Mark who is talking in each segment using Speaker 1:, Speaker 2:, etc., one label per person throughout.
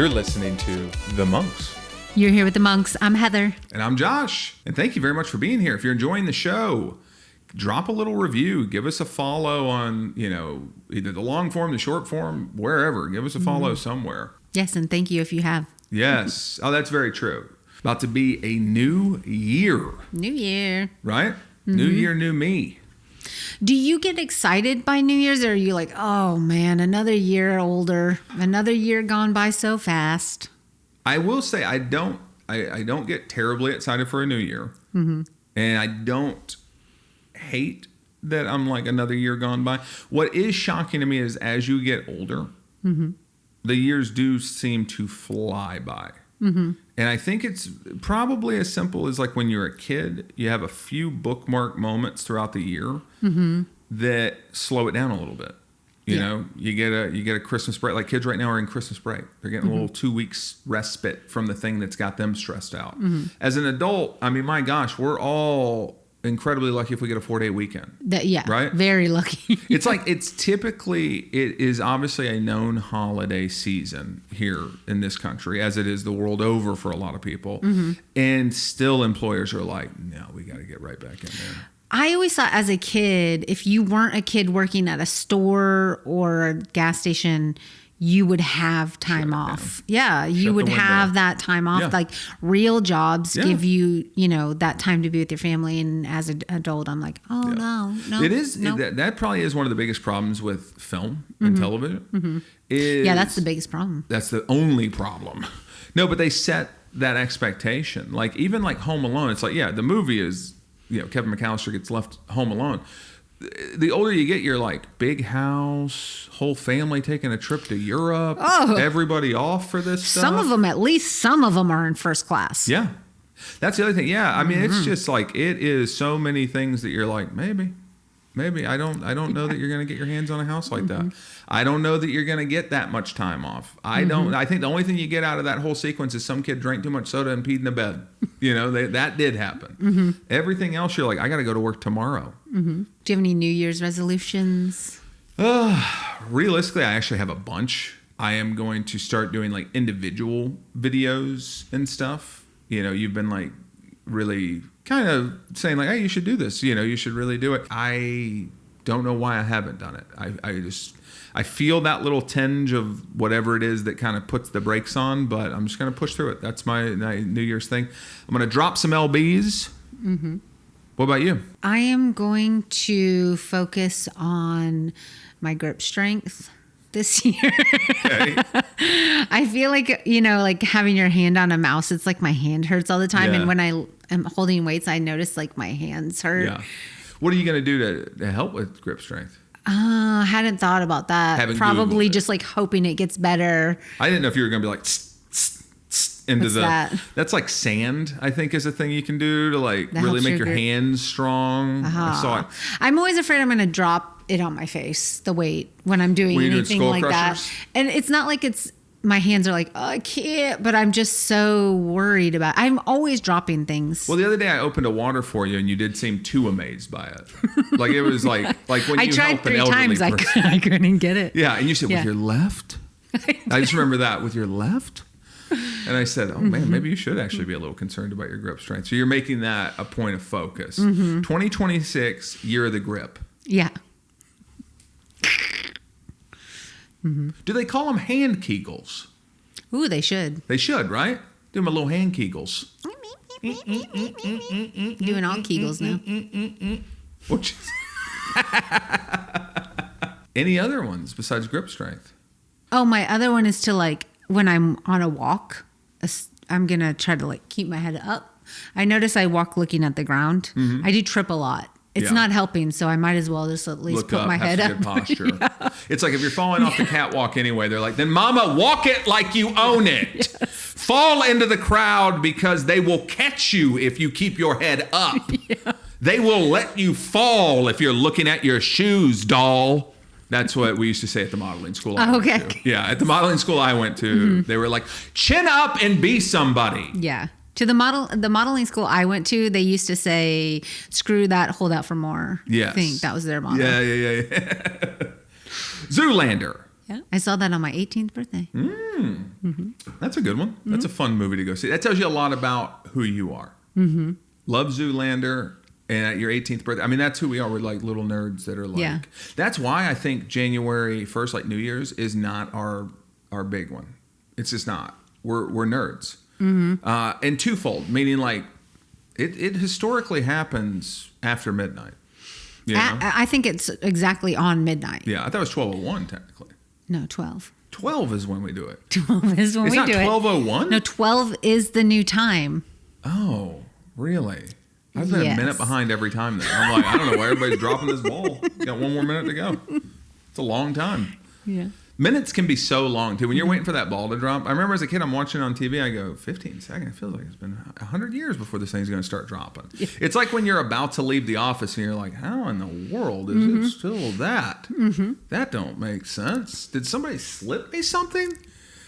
Speaker 1: You're listening to The Monks.
Speaker 2: You're here with the Monks. I'm Heather.
Speaker 1: And I'm Josh. And thank you very much for being here. If you're enjoying the show, drop a little review. Give us a follow on, either the long form, the short form, wherever. Give us a follow somewhere.
Speaker 2: Yes, and thank you if you have.
Speaker 1: Yes. Oh, that's very true. About to be a new year.
Speaker 2: New year.
Speaker 1: Right? New year, new me.
Speaker 2: Do you get excited by New Year's, or are you like, oh man, another year older, another year gone by so fast?
Speaker 1: I will say I don't get terribly excited for a new year. Mm-hmm. And I don't hate that I'm like another year gone by. What is shocking to me is as you get older, the years do seem to fly by. Mm-hmm. And I think it's probably as simple as like when you're a kid, you have a few bookmark moments throughout the year that slow it down a little bit. You know, you get a Christmas break. Like kids right now are in Christmas break. They're getting a little 2 weeks respite from the thing that's got them stressed out. As an adult, I mean, my gosh, we're all incredibly lucky if we get a 4-day weekend. Right?
Speaker 2: Very lucky.
Speaker 1: It is obviously a known holiday season here in this country, as it is the world over for a lot of people. And still employers are like, no, we got to get right back in there.
Speaker 2: I always thought as a kid, if you weren't a kid working at a store or a gas station, you would have time off. Yeah, you would have that time off. Yeah. Like real jobs give you, that time to be with your family. And as an adult, I'm like, no.
Speaker 1: It is. No. That probably is one of the biggest problems with film and television.
Speaker 2: That's the biggest problem.
Speaker 1: That's the only problem. No, but they set that expectation. Like even like Home Alone, it's like, the movie is, Kevin McAllister gets left home alone. The older you get, you're like, big house, whole family taking a trip to Europe, everybody off for this stuff.
Speaker 2: Some of them are in first class.
Speaker 1: Yeah. That's the other thing. Yeah. I mean, it's just like, it is so many things that you're like, maybe I don't know that you're going to get your hands on a house like that. I don't know that you're going to get that much time off. I think the only thing you get out of that whole sequence is some kid drank too much soda and peed in the bed. That did happen. Everything else, you're like, I got to go to work tomorrow.
Speaker 2: Do you have any New Year's resolutions?
Speaker 1: Realistically, I actually have a bunch. I am going to start doing like individual videos and stuff. You've been like really kind of saying like, hey, you should do this. You should really do it. I don't know why I haven't done it. I feel that little tinge of whatever it is that kind of puts the brakes on, but I'm just going to push through it. That's my New Year's thing. I'm going to drop some LBs. What about you?
Speaker 2: I am going to focus on my grip strength this year. Okay. I feel like, like having your hand on a mouse, it's like my hand hurts all the time. Yeah. And when I am holding weights, I notice like my hands hurt. Yeah.
Speaker 1: What are you going to do to help with grip strength?
Speaker 2: I hadn't thought about that. Probably just like hoping it gets better.
Speaker 1: I didn't know if you were going to be like into that's like sand, I think, is a thing you can do to like really make your hands strong. I saw it.
Speaker 2: I'm always afraid I'm going to drop it on my face, the weight, when I'm doing anything like that. And it's not like my hands are like, I can't, but I'm just so worried about I'm always dropping things.
Speaker 1: Well, the other day I opened a water for you and you did seem too amazed by it. Like it was like when
Speaker 2: I
Speaker 1: you
Speaker 2: tried
Speaker 1: help
Speaker 2: 3
Speaker 1: an elderly
Speaker 2: times,
Speaker 1: person.
Speaker 2: I couldn't get it.
Speaker 1: Yeah, and you said, with your left? I just remember that, with your left? And I said, man, maybe you should actually be a little concerned about your grip strength. So you're making that a point of focus. 2026, year of the grip.
Speaker 2: Yeah.
Speaker 1: Do they call them hand kegels?
Speaker 2: Ooh, they should.
Speaker 1: They should, right? Do them a little hand kegels.
Speaker 2: Doing all kegels now.
Speaker 1: Which any other ones besides grip strength?
Speaker 2: Oh, my other one is to like, when I'm on a walk, I'm going to try to like keep my head up. I notice I walk looking at the ground. I do trip a lot. It's not helping, so I might as well just at least put my head up.
Speaker 1: Good posture. Yeah. It's like if you're falling off the catwalk anyway, they're like, then mama, walk it like you own it. Yes. Fall into the crowd because they will catch you if you keep your head up. Yeah. They will let you fall if you're looking at your shoes, doll. That's what we used to say at the modeling school I went to. Yeah, at the modeling school I went to, they were like, chin up and be somebody.
Speaker 2: Yeah. To the modeling school I went to, they used to say, screw that, hold out for more.
Speaker 1: Yes.
Speaker 2: I think that was their motto.
Speaker 1: Yeah. Zoolander.
Speaker 2: Yeah. I saw that on my 18th birthday.
Speaker 1: That's a good one. That's a fun movie to go see. That tells you a lot about who you are. Love Zoolander. And at your 18th birthday, I mean, that's who we are. We're like little nerds that are like, that's why I think January 1st, like New Year's, is not our big one. It's just not. We're nerds. And twofold, meaning like it historically happens after midnight. You know?
Speaker 2: I think it's exactly on midnight.
Speaker 1: Yeah, I thought it was 12:01 technically.
Speaker 2: No, 12.
Speaker 1: 12 is when we do it.
Speaker 2: 12 is when we do it.
Speaker 1: It's not 12:01?
Speaker 2: No, 12 is the new time.
Speaker 1: Oh, really? I've been a minute behind every time then. I'm like, I don't know why everybody's dropping this ball. Got one more minute to go. It's a long time.
Speaker 2: Yeah.
Speaker 1: Minutes can be so long, too. When you're waiting for that ball to drop, I remember as a kid, I'm watching it on TV, I go, 15 seconds? It feels like it's been 100 years before this thing's going to start dropping. Yeah. It's like when you're about to leave the office and you're like, how in the world is it still that? That don't make sense. Did somebody slip me something?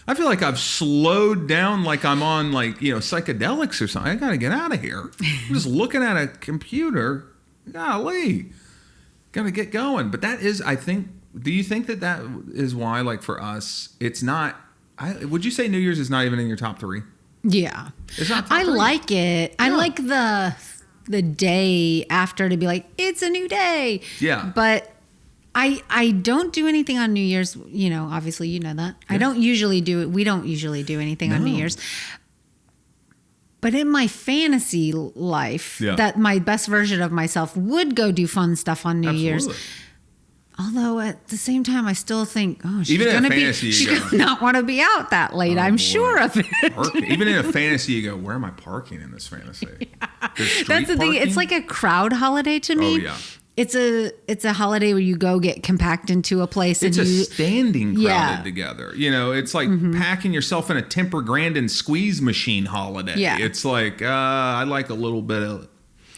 Speaker 1: I feel like I've slowed down like I'm on like, psychedelics or something. I got to get out of here. I'm just looking at a computer. Golly. Got to get going. But that is, I think, do you think that is why, like for us, it's not, would you say New Year's is not even in your top 3?
Speaker 2: Yeah.
Speaker 1: It's not top 3?
Speaker 2: I like it. Yeah. I like the day after to be like, it's a new day.
Speaker 1: Yeah.
Speaker 2: But I don't do anything on New Year's. Obviously you know that. Yeah. I don't usually do it. We don't usually do anything on New Year's. But in my fantasy life, that my best version of myself would go do fun stuff on New Year's. Although at the same time, I still think, she's going to not want to be out that late. I'm sure of it.
Speaker 1: Even in a fantasy, you go, where am I parking in this fantasy?
Speaker 2: That's the thing. It's like a crowd holiday to me.
Speaker 1: Oh, yeah.
Speaker 2: It's a holiday where you go get compacted into a place.
Speaker 1: It's standing crowded together. It's like packing yourself in a Temper Grandin squeeze machine holiday. Yeah. It's like, I like a little bit of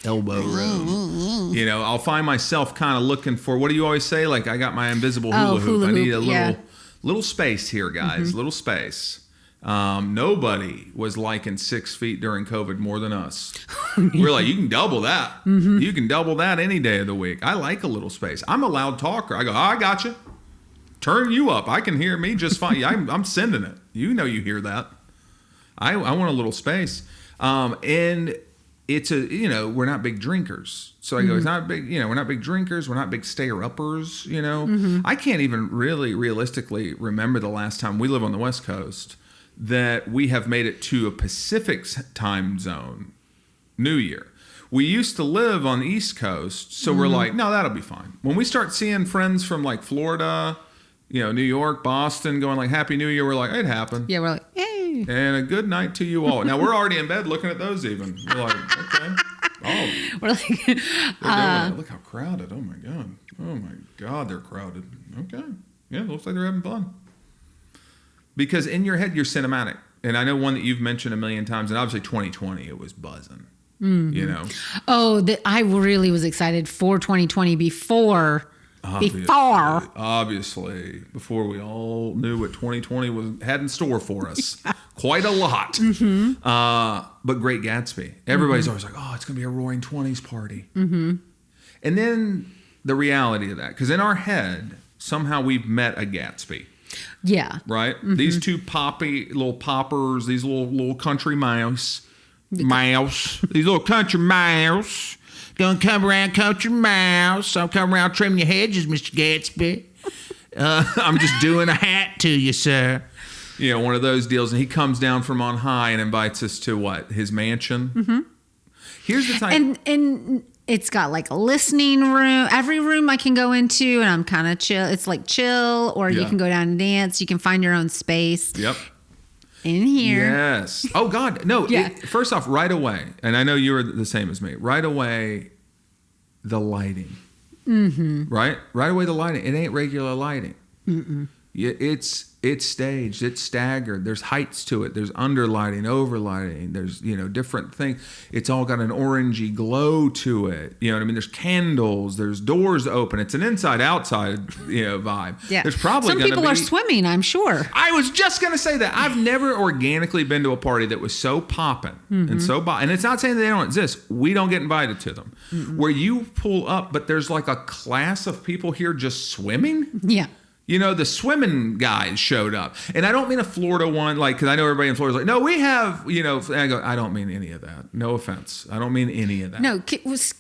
Speaker 1: elbow room. I'll find myself kind of looking for, what do you always say? Like, I got my invisible hula hoop. I need a little space here, guys. Little space. Nobody was liking 6 feet during COVID more than us. We're like, you can double that. You can double that any day of the week. I like a little space. I'm a loud talker. I go, I got you. Turn you up. I can hear me just fine. I'm sending it. You hear that. I want a little space. And it's we're not big drinkers. So I go, it's not big, we're not big drinkers. We're not big stayer-uppers, I can't even really realistically remember the last time, we live on the West Coast, that we have made it to a Pacific time zone New Year. We used to live on the East Coast, so we're like, no, that'll be fine. When we start seeing friends from like Florida, New York, Boston, going like Happy New Year, we're like, it happened.
Speaker 2: Yeah, we're like, hey.
Speaker 1: And a good night to you all. Now we're already in bed looking at those even. We're like, okay. Oh. We're like, look how crowded. Oh my God. Oh my God, they're crowded. Okay. Yeah, looks like they're having fun. Because in your head, you're cinematic. And I know one that you've mentioned a million times, and obviously 2020, it was buzzing.
Speaker 2: Oh, I really was excited for 2020 before
Speaker 1: Obviously, before we all knew what 2020 had in store for us. Quite a lot. But Great Gatsby. Everybody's always like, oh, it's going to be a roaring 20s party. And then the reality of that. Because in our head, somehow we've met a Gatsby.
Speaker 2: Yeah.
Speaker 1: Right? These two little poppers, these little country mouse. These little country mouse. Gonna come around, country mouse. I'll come around trimming your hedges, Mr. Gatsby. I'm just doing a hat to you, sir. One of those deals. And he comes down from on high and invites us to what? His mansion. Here's the time.
Speaker 2: And it's got like a listening room. Every room I can go into, and I'm kind of chill. It's like chill, or you can go down and dance. You can find your own space.
Speaker 1: Yep.
Speaker 2: In here.
Speaker 1: Yes. Oh, God. No. Yeah. First off, right away, and I know you were the same as me, right away, the lighting. Right? Right away, the lighting. It ain't regular lighting. It's staged. It's staggered. There's heights to it. There's underlighting, overlighting. There's, different things. It's all got an orangey glow to it. You know what I mean? There's candles. There's doors open. It's an inside-outside, vibe.
Speaker 2: Yeah.
Speaker 1: There's probably
Speaker 2: some people are swimming, I'm sure.
Speaker 1: I was just going to say that. I've never organically been to a party that was so popping and so and it's not saying they don't exist. We don't get invited to them. Where you pull up, but there's like a class of people here just swimming.
Speaker 2: Yeah.
Speaker 1: The swimming guys showed up. And I don't mean a Florida one, like, because I know everybody in Florida's like, no, we have, and I go, I don't mean any of that. No offense. I don't mean any of that.
Speaker 2: No,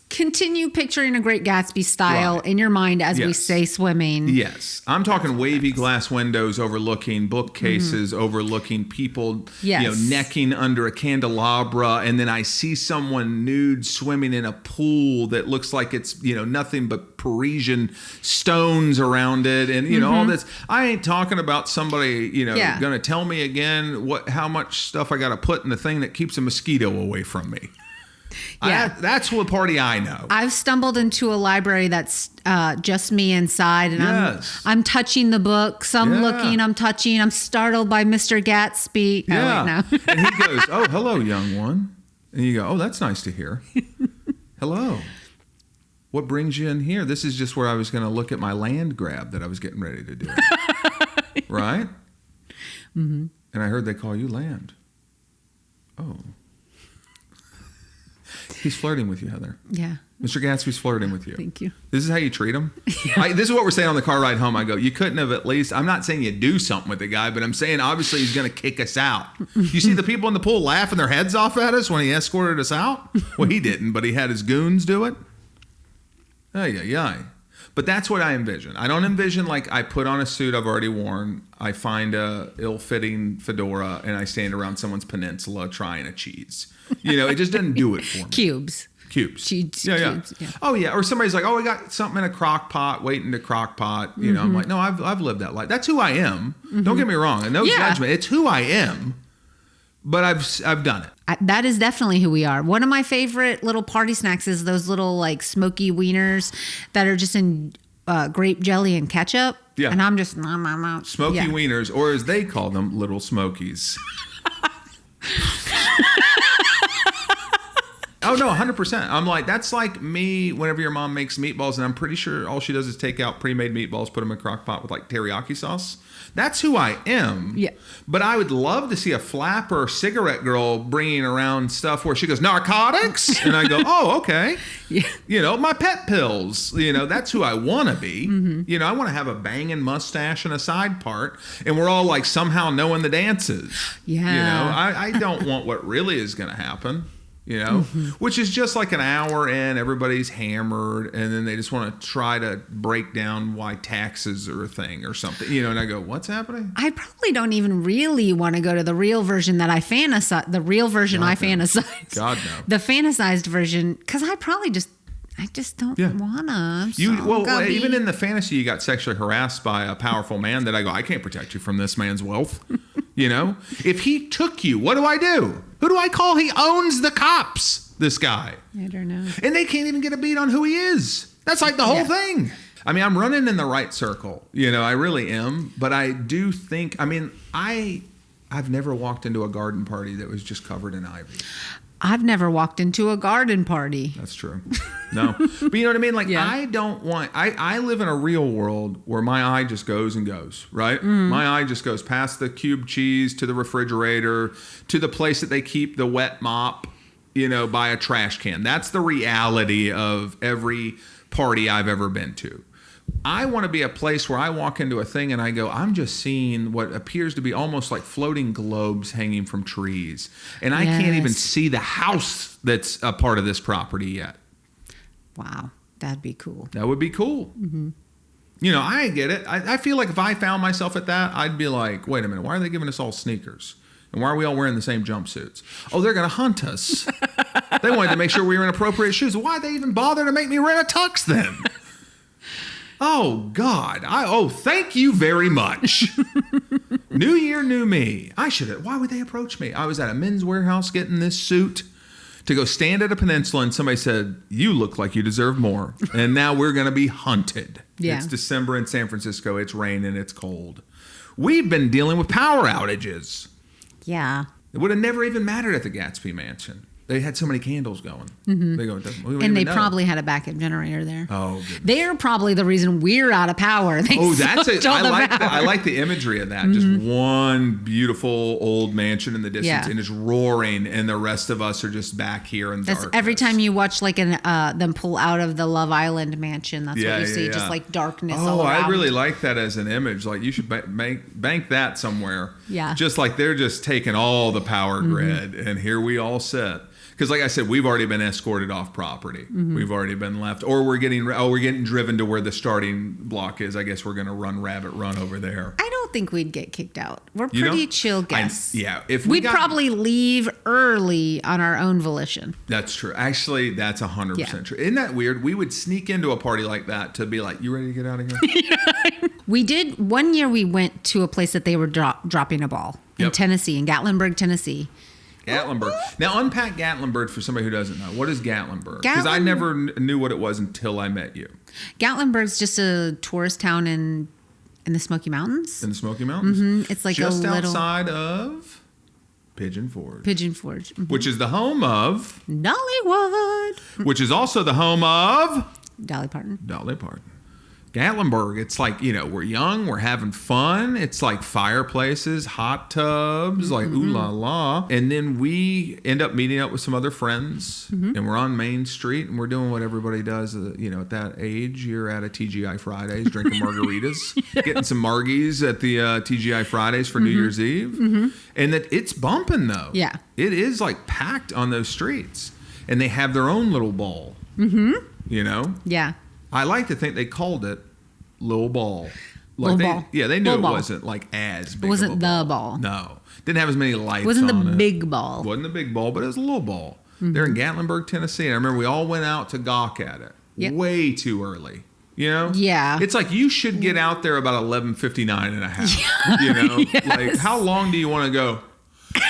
Speaker 2: continue picturing a Great Gatsby style in your mind as we say swimming.
Speaker 1: Yes. I'm talking wavy glass windows overlooking bookcases, overlooking people, necking under a candelabra. And then I see someone nude swimming in a pool that looks like it's, nothing but Parisian stones around it. And, all this. I ain't talking about somebody, going to tell me again how much stuff I got to put in the thing that keeps a mosquito away from me. Yeah, that's what party I know.
Speaker 2: I've stumbled into a library that's just me inside, and I'm touching the books. I'm looking. I'm touching. I'm startled by Mr. Gatsby.
Speaker 1: Yeah, and he goes, "Oh, hello, young one," and you go, "Oh, that's nice to hear." Hello. What brings you in here? This is just where I was going to look at my land grab that I was getting ready to do. Right? Mm-hmm. And I heard they call you land. Oh. He's flirting with you, Heather.
Speaker 2: Yeah.
Speaker 1: Mr. Gatsby's flirting with you.
Speaker 2: Thank you.
Speaker 1: This is how you treat him? Yeah. This is what we're saying on the car ride home. I go, you couldn't have at least, I'm not saying you do something with the guy, but I'm saying obviously he's going to kick us out. You see the people in the pool laughing their heads off at us when he escorted us out? Well, he didn't, but he had his goons do it. Ay. But that's what I envision. I don't envision like I put on a suit I've already worn, I find a ill-fitting fedora, and I stand around someone's peninsula trying a cheese. It just doesn't do it for me.
Speaker 2: Cubes.
Speaker 1: Cheese.
Speaker 2: Cubes. Yeah.
Speaker 1: Oh, yeah. Or somebody's like, oh, we got something in a crock pot, waiting to crock pot. I'm like, no, I've lived that life. That's who I am. Mm-hmm. Don't get me wrong. And no judgment. It's who I am. But I've done it.
Speaker 2: That is definitely who we are. One of my favorite little party snacks is those little like smoky wieners that are just in grape jelly and ketchup. Yeah. And I'm just
Speaker 1: smoky wieners, or as they call them, little smokies. Oh, no, 100%. I'm like, that's like me whenever your mom makes meatballs, and I'm pretty sure all she does is take out pre-made meatballs, put them in a crock pot with like teriyaki sauce. That's who I am. Yeah. But I would love to see a flapper cigarette girl bringing around stuff where she goes, narcotics? And I go, oh, okay. Yeah. My pet pills. That's who I want to be. Mm-hmm. I want to have a banging mustache and a side part, and we're all like somehow knowing the dances.
Speaker 2: Yeah.
Speaker 1: I don't want what really is going to happen. Which is just like an hour in, everybody's hammered, and then they just want to try to break down why taxes are a thing or something, and I go, what's happening?
Speaker 2: I probably don't even really want to go to the real version that I fantasize, the real version I fantasize.
Speaker 1: God, no.
Speaker 2: The fantasized version, because I just don't wanna.
Speaker 1: Even in the fantasy, you got sexually harassed by a powerful man that I go, I can't protect you from this man's wealth. If he took you, what do I do? Who do I call? He owns the cops, this guy.
Speaker 2: I don't know.
Speaker 1: And they can't even get a beat on who he is. That's like the whole thing. I mean, I'm running in the right circle. I really am. But I do think, I've never walked into a garden party that was just covered in ivy.
Speaker 2: I've never walked into a garden party.
Speaker 1: That's true. No. But you know what I mean? Like, I don't want... I live in a real world where my eye just goes and goes, right? Mm. My eye just goes past the cube cheese to the refrigerator to the place that they keep the wet mop, by a trash can. That's the reality of every party I've ever been to. I want to be a place where I walk into a thing and I go, I'm just seeing what appears to be almost like floating globes hanging from trees. And I can't even see the house that's a part of this property yet.
Speaker 2: Wow. That'd be cool.
Speaker 1: That would be cool. Mm-hmm. I get it. I feel like if I found myself at that, I'd be like, wait a minute, why are they giving us all sneakers? And why are we all wearing the same jumpsuits? Oh, they're going to hunt us. They wanted to make sure we were in appropriate shoes. Why'd they even bother to make me rent a tux then? Oh, God. Thank you very much. New year, new me. Why would they approach me? I was at a Men's Warehouse getting this suit to go stand at a peninsula, and somebody said, you look like you deserve more. And now we're going to be hunted. Yeah. It's December in San Francisco. It's raining. It's cold. We've been dealing with power outages.
Speaker 2: Yeah.
Speaker 1: It would have never even mattered at the Gatsby Mansion. They had so many candles going. They go,
Speaker 2: and they probably had a backup generator there.
Speaker 1: Oh, goodness.
Speaker 2: They're probably the reason we're out of power.
Speaker 1: That's it. I like the imagery of that. Just one beautiful old mansion in the distance, and it's roaring, and the rest of us are just back here in darkness.
Speaker 2: Every time you watch like them pull out of the Love Island mansion, that's what you see, just like darkness all around.
Speaker 1: I really like that as an image. Like you should bank that somewhere.
Speaker 2: Yeah.
Speaker 1: Just like they're just taking all the power grid, and here we all sit. Because, like I said, we've already been escorted off property. We've already been left, or we're getting driven to where the starting block is. I guess we're going to run rabbit run over there.
Speaker 2: I don't think we'd get kicked out. We're pretty chill guests.
Speaker 1: If
Speaker 2: we'd probably leave early on our own volition.
Speaker 1: That's true. Actually, that's 100% true. Isn't that weird? We would sneak into a party like that to be like, "You ready to get out of here?"
Speaker 2: We did. One year we went to a place that they were dropping a ball in Tennessee, in Gatlinburg, Tennessee.
Speaker 1: Gatlinburg. Now, unpack Gatlinburg for somebody who doesn't know. What is Gatlinburg? Because I never knew what it was until I met you.
Speaker 2: Gatlinburg's just a tourist town in the Smoky Mountains.
Speaker 1: In the Smoky Mountains?
Speaker 2: It's like
Speaker 1: just outside of Pigeon Forge.
Speaker 2: Pigeon Forge.
Speaker 1: Which is the home of...
Speaker 2: Dollywood.
Speaker 1: Which is also the home of...
Speaker 2: Dolly Parton.
Speaker 1: Gatlinburg, it's like, we're young, we're having fun. It's like fireplaces, hot tubs, like ooh la la. And then we end up meeting up with some other friends, and we're on Main Street, and we're doing what everybody does, at that age. You're at a TGI Fridays, drinking margaritas, getting some margies at the TGI Fridays for New Year's Eve. And that it's bumping, though.
Speaker 2: Yeah.
Speaker 1: It is like packed on those streets. And they have their own little ball,
Speaker 2: Yeah.
Speaker 1: I like to think they called it Little Ball.
Speaker 2: Little Ball.
Speaker 1: Yeah, they knew it wasn't like as big.
Speaker 2: It wasn't the ball.
Speaker 1: No. Didn't have as many lights on it.
Speaker 2: Wasn't the big ball.
Speaker 1: Wasn't the big ball, but it was a little ball. They're in Gatlinburg, Tennessee. And I remember we all went out to gawk at it way too early.
Speaker 2: Yeah.
Speaker 1: It's like you should get out there about 11:59 and a half.
Speaker 2: Yes.
Speaker 1: Like how long do you want to go?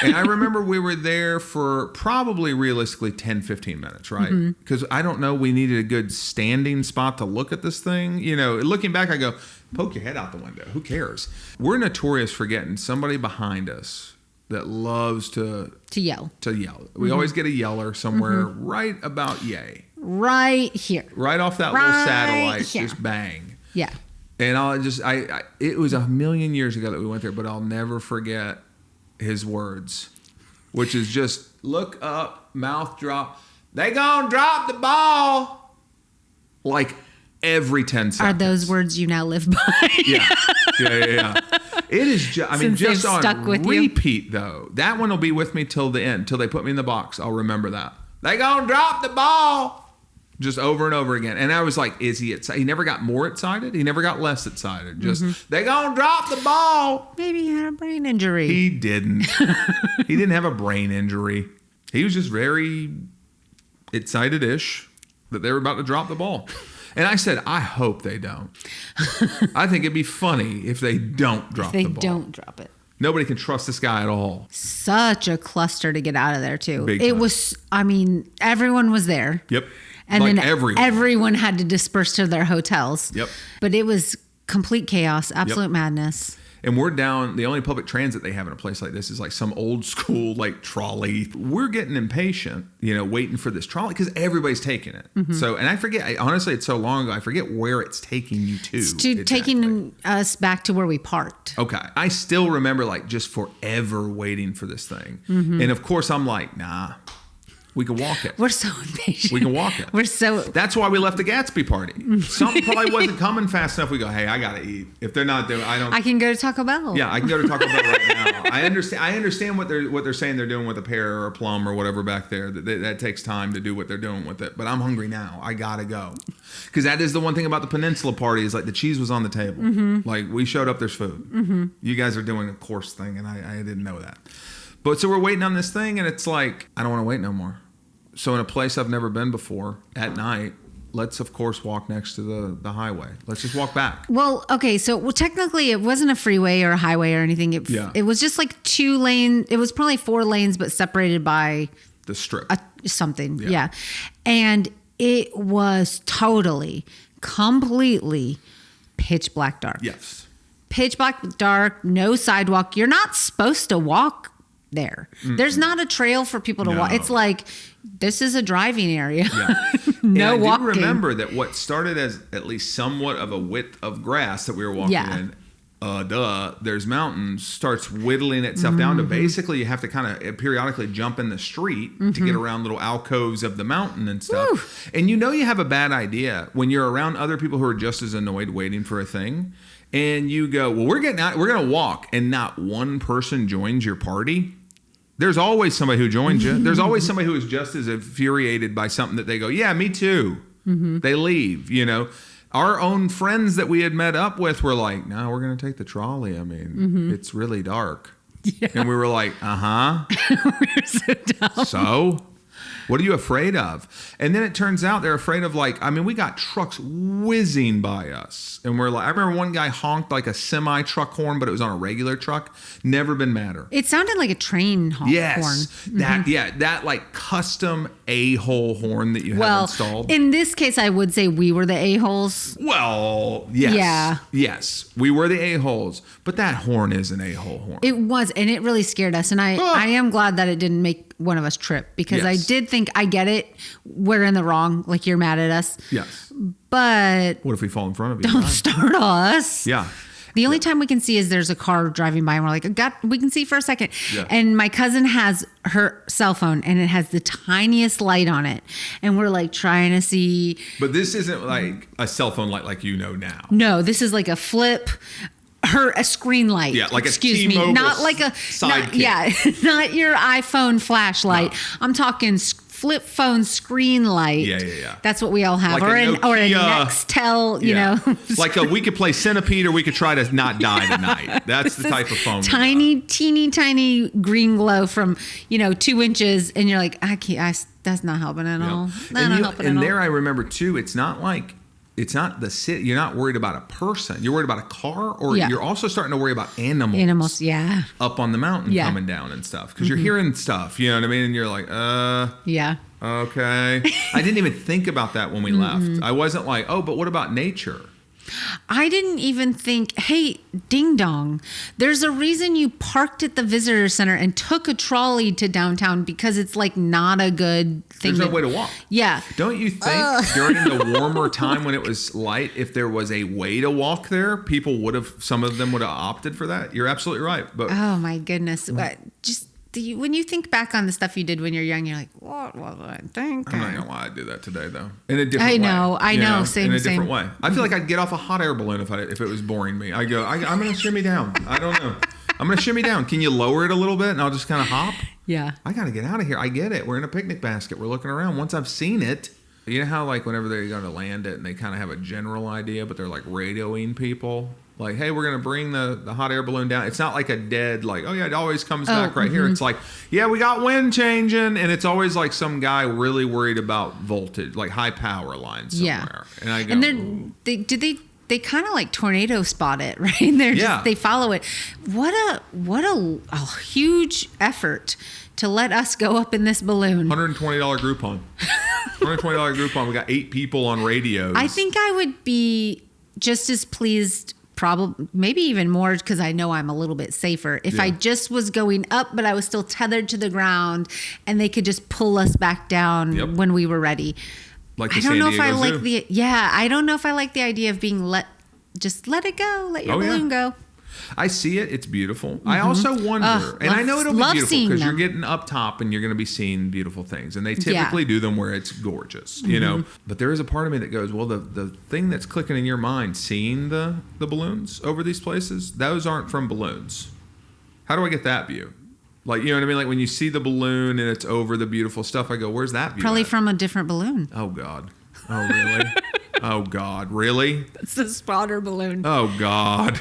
Speaker 1: And I remember we were there for probably realistically 10, 15 minutes, right? Because I don't know, we needed a good standing spot to look at this thing. Looking back, I go, poke your head out the window. Who cares? We're notorious for getting somebody behind us that loves to
Speaker 2: yell.
Speaker 1: We always get a yeller somewhere right about yay.
Speaker 2: Right here.
Speaker 1: Right off that little satellite, just bang.
Speaker 2: Yeah.
Speaker 1: And it was a million years ago that we went there, but I'll never forget his words, which is just look up, mouth drop. They gonna drop the ball. Like every 10 seconds.
Speaker 2: Are those words you now live by?
Speaker 1: Yeah. It is just on repeat though. That one will be with me till the end, till they put me in the box. I'll remember that. They gonna drop the ball. Just over and over again. And I was like, is he excited? He never got more excited. He never got less excited. Just, they gonna drop the ball.
Speaker 2: Maybe he had a brain injury.
Speaker 1: He didn't. He didn't have a brain injury. He was just very excited-ish that they were about to drop the ball. And I said, I hope they don't. I think it'd be funny if they don't drop the ball.
Speaker 2: If they don't drop it.
Speaker 1: Nobody can trust this guy at all.
Speaker 2: Such a cluster to get out of there, too.
Speaker 1: Big time.
Speaker 2: It was, everyone was there.
Speaker 1: Yep.
Speaker 2: And then everyone had to disperse to their hotels.
Speaker 1: Yep.
Speaker 2: But it was complete chaos, absolute madness.
Speaker 1: And we're down, the only public transit they have in a place like this is like some old school like trolley. We're getting impatient, waiting for this trolley because everybody's taking it. So, and I forget, honestly, it's so long ago, I forget where it's taking you to.
Speaker 2: It's taking us back to where we parked.
Speaker 1: Okay. I still remember like just forever waiting for this thing. And of course I'm like, nah. We can walk it.
Speaker 2: We're so impatient.
Speaker 1: We can walk it.
Speaker 2: That's
Speaker 1: why we left the Gatsby party. Something probably wasn't coming fast enough. We go, hey, I gotta eat. If they're not doing, I
Speaker 2: can go to Taco Bell.
Speaker 1: Yeah, I can go to Taco Bell right now. I understand what they're saying they're doing with a pear or a plum or whatever back there. That takes time to do what they're doing with it. But I'm hungry now. I gotta go. Because that is the one thing about the Peninsula party is like the cheese was on the table. Like we showed up, there's food. You guys are doing a course thing, and I didn't know that. But so we're waiting on this thing, and it's like I don't want to wait no more. So in a place I've never been before at night, let's of course walk next to the highway. Let's just walk back.
Speaker 2: Well, okay. So technically it wasn't a freeway or a highway or anything. It was just like 2 lanes. It was probably 4 lanes, but separated by
Speaker 1: the strip.
Speaker 2: Something. Yeah. And it was completely pitch black dark.
Speaker 1: Yes.
Speaker 2: Pitch black dark, no sidewalk. You're not supposed to walk there. There's not a trail for people to walk. It's like, this is a driving area.
Speaker 1: Yeah.
Speaker 2: No
Speaker 1: and I
Speaker 2: walking.
Speaker 1: do remember that what started as at least somewhat of a width of grass that we were walking in, there's mountains, starts whittling itself down to basically you have to kind of periodically jump in the street to get around little alcoves of the mountain and stuff. Woo. And you have a bad idea when you're around other people who are just as annoyed waiting for a thing. And you go, well, we're getting out, we're going to walk, and not one person joins your party. There's always somebody who joins you. There's always somebody who is just as infuriated by something that they go, yeah, me too. They leave, Our own friends that we had met up with were like, no, we're going to take the trolley. I mean, it's really dark. Yeah. And we were like,
Speaker 2: We're so dumb.
Speaker 1: So? What are you afraid of? And then it turns out they're afraid of we got trucks whizzing by us. And we're like, I remember one guy honked like a semi truck horn, but it was on a regular truck. Never been madder.
Speaker 2: It sounded like a train horn.
Speaker 1: Yes. That like custom a-hole horn that you have installed.
Speaker 2: In this case, I would say we were the a-holes.
Speaker 1: Well, yes. Yeah. Yes, we were the a-holes. But that horn is an a-hole horn.
Speaker 2: It was, and it really scared us. And I am glad that it didn't make one of us trip, because I did think, I get it, we're in the wrong, like you're mad at us.
Speaker 1: Yes.
Speaker 2: But
Speaker 1: what if we fall in front of you?
Speaker 2: Don't start us.
Speaker 1: Yeah.
Speaker 2: The only time we can see is there's a car driving by and we're like, we can see for a second. Yeah. And my cousin has her cell phone and it has the tiniest light on it. And we're like trying to see.
Speaker 1: But this isn't like a cell phone light like now.
Speaker 2: No, this is like a flip. A screen light.
Speaker 1: Yeah, like
Speaker 2: excuse
Speaker 1: a T-Mobile
Speaker 2: me, not like a
Speaker 1: sidekick.
Speaker 2: Not your iPhone flashlight. No. I'm talking flip phone screen light.
Speaker 1: Yeah.
Speaker 2: That's what we all have,
Speaker 1: like
Speaker 2: or a Nextel.
Speaker 1: Like we could play Centipede, or we could try to not die tonight. That's the type of phone.
Speaker 2: Teeny tiny green glow from 2 inches, and you're like, that's not helping at all.
Speaker 1: And there, I remember too. It's not the city. You're not worried about a person. You're worried about a car, or you're also starting to worry about animals.
Speaker 2: Animals, yeah.
Speaker 1: Up on the mountain coming down and stuff. Because you're hearing stuff, you know what I mean? And you're like,
Speaker 2: yeah.
Speaker 1: Okay. I didn't even think about that when we left. I wasn't like, oh, but what about nature?
Speaker 2: I didn't even think, hey, ding dong, there's a reason you parked at the visitor center and took a trolley to downtown, because it's like not a good thing.
Speaker 1: There's no way to walk.
Speaker 2: Yeah.
Speaker 1: Don't you think during the warmer time when it was light, if there was a way to walk there, some of them would have opted for that? You're absolutely right. But
Speaker 2: oh my goodness. When you think back on the stuff you did when you're young, you're like, what was I thinking?
Speaker 1: I'm not gonna lie, I do that today though, in a different way.
Speaker 2: I know, same.
Speaker 1: In a different way. I feel like I'd get off a hot air balloon if it was boring me. I go, I'm gonna shimmy down. I don't know. I'm gonna shimmy down. Can you lower it a little bit and I'll just kind of hop?
Speaker 2: Yeah.
Speaker 1: I gotta get out of here. I get it. We're in a picnic basket. We're looking around. Once I've seen it, you know how like whenever they're going to land it and they kind of have a general idea, but they're like radioing people. Like, hey, we're going to bring the hot air balloon down. It's not like a dead, like, oh, yeah, it always comes back right here. It's like, yeah, we got wind changing. And it's always like some guy really worried about voltage, like high power lines somewhere. Yeah. And I go,
Speaker 2: and they kind of like tornado spot it, right? They follow it. What a huge effort to let us go up in this balloon.
Speaker 1: $120 Groupon. $120 Groupon. We got 8 people on radios.
Speaker 2: I think I would be just as pleased, probably maybe even more, because I know I'm a little bit safer, if I just was going up but I was still tethered to the ground and they could just pull us back down when we were ready.
Speaker 1: Like the San Diego Zoo.
Speaker 2: I don't know if I like the idea of being let it go, let your balloon go.
Speaker 1: I see it. It's beautiful. I also wonder, and I know it'll be beautiful because you're getting up top and you're going to be seeing beautiful things. And they typically do them where it's gorgeous, you know. But there is a part of me that goes, well, the thing that's clicking in your mind, seeing the balloons over these places, those aren't from balloons. How do I get that view? Like, you know what I mean? Like when you see the balloon and it's over the beautiful stuff, I go, where's that view?
Speaker 2: Probably from a different balloon.
Speaker 1: Oh, God. Oh, really? Oh, God. Really?
Speaker 2: It's the spotter balloon.
Speaker 1: Oh, God.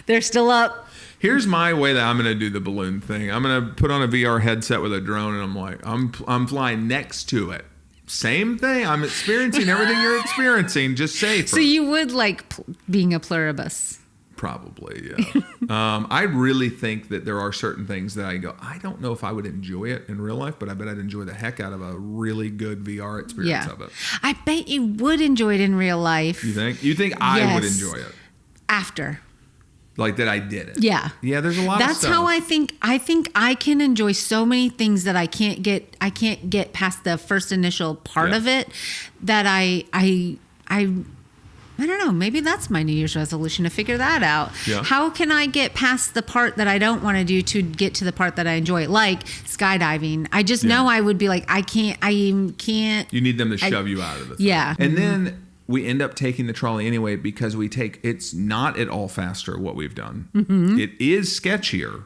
Speaker 2: They're still up.
Speaker 1: Here's my way that I'm going to do the balloon thing. I'm going to put on a VR headset with a drone, and I'm like, I'm flying next to it. Same thing. I'm experiencing everything you're experiencing, just safer.
Speaker 2: So you would like being a pluribus?
Speaker 1: Probably, yeah. I really think that there are certain things that I go, I don't know if I would enjoy it in real life, but I bet I'd enjoy the heck out of a really good VR experience of it.
Speaker 2: I bet you would enjoy it in real life.
Speaker 1: You think? You think I would enjoy it?
Speaker 2: After.
Speaker 1: Like that I did it.
Speaker 2: Yeah.
Speaker 1: Yeah, there's a lot of stuff.
Speaker 2: That's how I think I think I can enjoy so many things that I can't get past the first initial part of it, that I don't know, maybe that's my New Year's resolution, to figure that out. Yeah. How can I get past the part that I don't want to do to get to the part that I enjoy? Like skydiving. I just know I would be like, I can't.
Speaker 1: You need them to shove you out of the thing.
Speaker 2: Yeah.
Speaker 1: And then we end up taking the trolley anyway, because it's not at all faster what we've done. Mm-hmm. It is sketchier,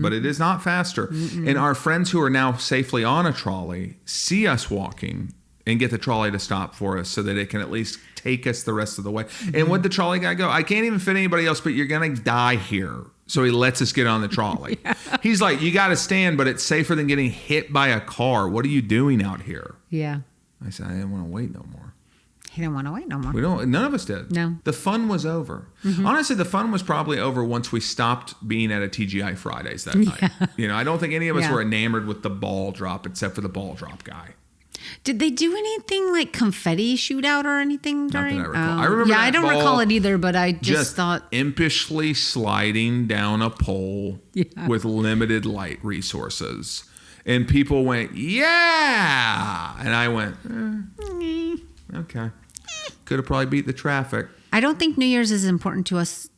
Speaker 1: but it is not faster. Mm-mm. And our friends who are now safely on a trolley see us walking and get the trolley to stop for us so that it can at least take us the rest of the way. Mm-hmm. And what'd the trolley guy go? I can't even fit anybody else, but you're going to die here. So he lets us get on the trolley. He's like, you got to stand, but it's safer than getting hit by a car. What are you doing out here?
Speaker 2: Yeah.
Speaker 1: I said, I didn't want to wait no more.
Speaker 2: He didn't want to wait no more.
Speaker 1: None of us did.
Speaker 2: No.
Speaker 1: The fun was over. Mm-hmm. Honestly, the fun was probably over once we stopped being at a TGI Fridays that night. I don't think any of us were enamored with the ball drop, except for the ball drop guy.
Speaker 2: Did they do anything like confetti shootout or anything during?
Speaker 1: Not that I recall. I remember
Speaker 2: I don't recall it either, but I just thought
Speaker 1: impishly sliding down a pole with limited light resources, and people went, "Yeah," and I went, "Okay." Could have probably beat the traffic.
Speaker 2: I don't think New Year's is important to us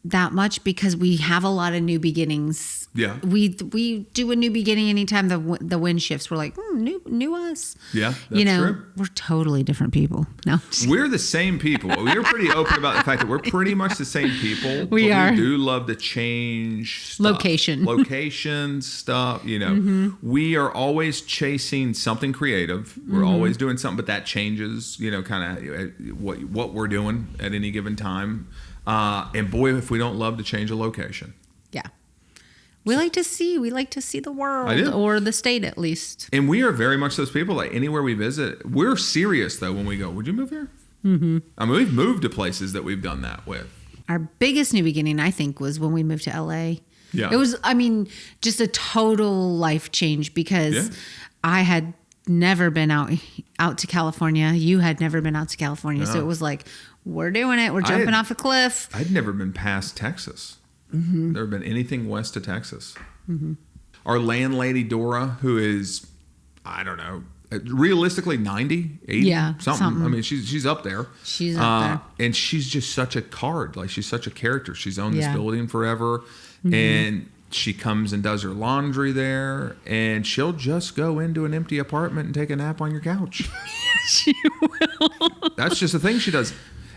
Speaker 2: that much because we have a lot of new beginnings.
Speaker 1: Yeah.
Speaker 2: We do a new beginning anytime the wind shifts. We're like, new us.
Speaker 1: Yeah, that's true.
Speaker 2: We're totally different people. No.
Speaker 1: We're the same people. We're pretty open about the fact that we're pretty much the same people.
Speaker 2: We are.
Speaker 1: We do love to change stuff. Location stuff, Mm-hmm. We are always chasing something creative. We're always doing something, but that changes, kind of what we're doing at any given time. And boy, if we don't love to change a location.
Speaker 2: Yeah. We like to see the world, or the state at least.
Speaker 1: And we are very much those people. Like anywhere we visit, we're serious though when we go, would you move here? Mm-hmm. I mean, we've moved to places that we've done that with.
Speaker 2: Our biggest new beginning, I think, was when we moved to LA.
Speaker 1: Yeah.
Speaker 2: It was, just a total life change because I had never been out to California. You had never been out to California. No. So it was like, we're doing it. We're jumping off a cliff.
Speaker 1: I'd never been past Texas. Mm-hmm. Never been anything west of Texas. Mm-hmm. Our landlady, Dora, who is, I don't know, realistically 90, 80, something. I mean, she's up there.
Speaker 2: She's up there.
Speaker 1: And she's just such a card. Like, she's such a character. She's owned this building forever. Mm-hmm. And she comes and does her laundry there. And she'll just go into an empty apartment and take a nap on your couch.
Speaker 2: She will.
Speaker 1: That's just a thing she does.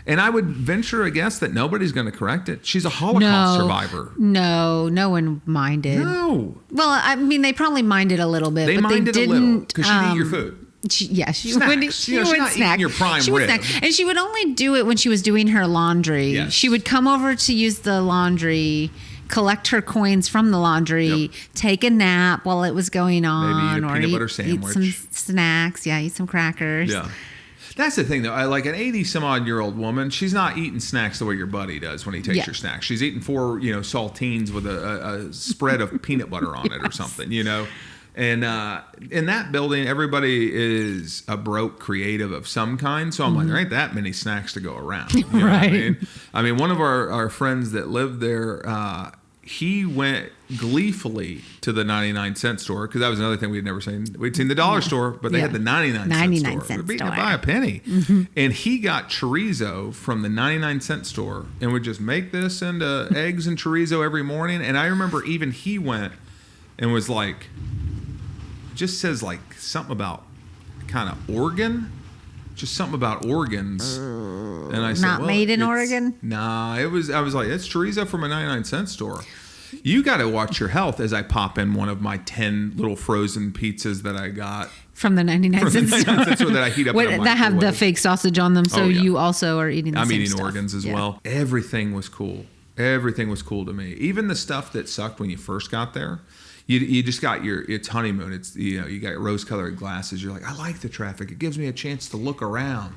Speaker 1: And I would venture a guess that nobody's going to correct it. She's a Holocaust survivor.
Speaker 2: No one minded.
Speaker 1: No.
Speaker 2: Well, I mean, they probably minded a little bit. But
Speaker 1: minded
Speaker 2: they didn't,
Speaker 1: a little because she'd eat your food.
Speaker 2: She
Speaker 1: would.
Speaker 2: She would
Speaker 1: not
Speaker 2: snack.
Speaker 1: Eating your prime
Speaker 2: she would
Speaker 1: rib.
Speaker 2: snack. And she would only do it when she was doing her laundry.
Speaker 1: Yes.
Speaker 2: She would come over to use the laundry, collect her coins from the laundry, take a nap while it was going on,
Speaker 1: maybe eat a peanut butter sandwich,
Speaker 2: eat some snacks, eat some crackers.
Speaker 1: Yeah. That's the thing, though. Like an 80-some-odd-year-old woman, she's not eating snacks the way your buddy does when he takes your snacks. She's eating 4, saltines with a spread of peanut butter on it or something, And in that building, everybody is a broke creative of some kind. So I'm like, there ain't that many snacks to go around. You know
Speaker 2: right.
Speaker 1: I mean, one of our friends that lived there, he went gleefully to the 99-cent store, because that was another thing we'd never seen. We'd seen the dollar store, but they had the 99-cent store. We're beating it by a penny. Mm-hmm. And he got chorizo from the 99-cent store and would just make this into eggs and chorizo every morning. And I remember even he went and was like, just says like something about kind of Oregon. Just something about organs. And I said,
Speaker 2: not made in Oregon?
Speaker 1: Nah, I was like, it's chorizo from a 99-cent store. You got to watch your health as I pop in one of my 10 little frozen pizzas that I got.
Speaker 2: From the 99-cent
Speaker 1: store that I heat up in a microwave.
Speaker 2: That have the fake sausage on them, so you also are eating the same
Speaker 1: I'm eating
Speaker 2: stuff.
Speaker 1: organs as well. Everything was cool. Everything was cool to me. Even the stuff that sucked when you first got there. You just got it's honeymoon. It's you got rose-colored glasses. You're like, I like the traffic. It gives me a chance to look around.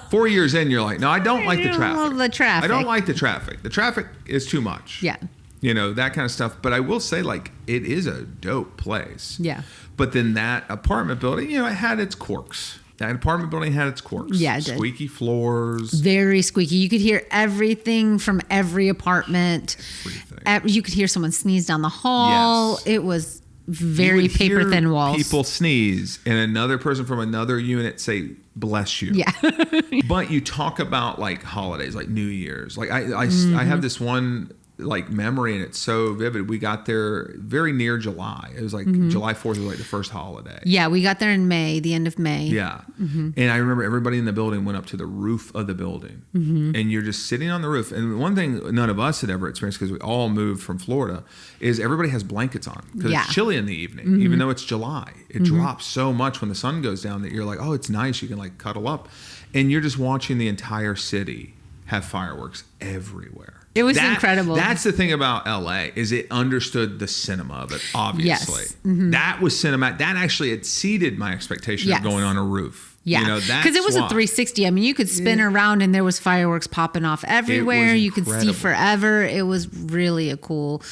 Speaker 1: 4 years in, you're like, no, I don't like the traffic.
Speaker 2: Love the traffic.
Speaker 1: I don't like the traffic. The traffic is too much.
Speaker 2: Yeah.
Speaker 1: That kind of stuff. But I will say, like, it is a dope place.
Speaker 2: Yeah.
Speaker 1: But then that apartment building, it had its quirks. that apartment building had its quirks.
Speaker 2: Yeah, it did.
Speaker 1: Squeaky floors.
Speaker 2: Very squeaky. You could hear everything from every apartment.
Speaker 1: Everything.
Speaker 2: You could hear someone sneeze down the hall.
Speaker 1: Yes.
Speaker 2: It was very paper thin walls.
Speaker 1: People sneeze and another person from another unit say, "Bless you."
Speaker 2: Yeah.
Speaker 1: But you talk about like holidays, like New Year's. Like I have this one like memory, and it's so vivid. We got there very near July. It was like July 4th was like the first holiday.
Speaker 2: Yeah, we got there in May, the end of May.
Speaker 1: Yeah. And I remember everybody in the building went up to the roof of the building, and you're just sitting on the roof. And one thing none of us had ever experienced, because we all moved from Florida, is everybody has blankets on because it's chilly in the evening. Even though it's July, it drops so much when the sun goes down that you're like, oh, it's nice. You can like cuddle up, and you're just watching the entire city have fireworks everywhere.
Speaker 2: It was incredible.
Speaker 1: That's the thing about LA, is it understood the cinema of it, obviously.
Speaker 2: Yes.
Speaker 1: That was cinematic. That actually exceeded my expectation of going on a roof.
Speaker 2: Yeah,
Speaker 1: you know,
Speaker 2: because it was a 360. I mean, you could spin around and there was fireworks popping off everywhere. You could see forever. It was really a cool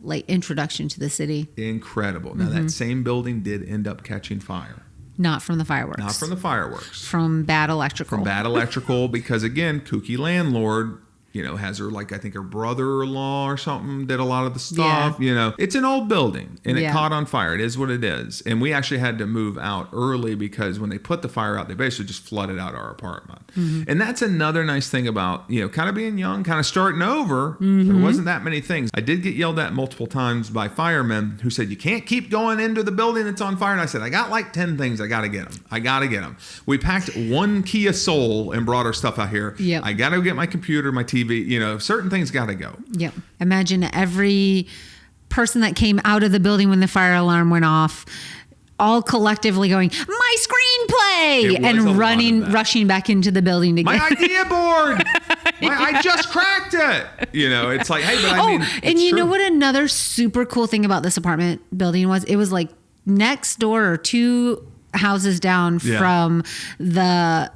Speaker 2: like introduction to the city.
Speaker 1: Incredible. Now that same building did end up catching fire.
Speaker 2: Not from the fireworks.
Speaker 1: Not from the fireworks.
Speaker 2: From bad electrical.
Speaker 1: From bad electrical, because again, kooky landlord, you know, has her, like, I think her brother-in-law or something did a lot of the stuff. You know, it's an old building and it caught on fire. It is what it is. And we actually had to move out early because when they put the fire out, they basically just flooded out our apartment. And that's another nice thing about, you know, kind of being young, kind of starting over. There wasn't that many things. I did get yelled at multiple times by firemen who said, you can't keep going into the building that's on fire. And I said, I got like 10 things. I got to get them. We packed one Kia Soul and brought our stuff out here. I got to get my computer, my TV. You know, certain things got to go. Yep.
Speaker 2: Imagine every person that came out of the building when the fire alarm went off, all collectively going, my screenplay, and rushing back into the building to
Speaker 1: my idea board. I just cracked it. You know, it's like, hey, but I mean,
Speaker 2: and you know what? Another super cool thing about this apartment building was, it was like next door or two houses down from the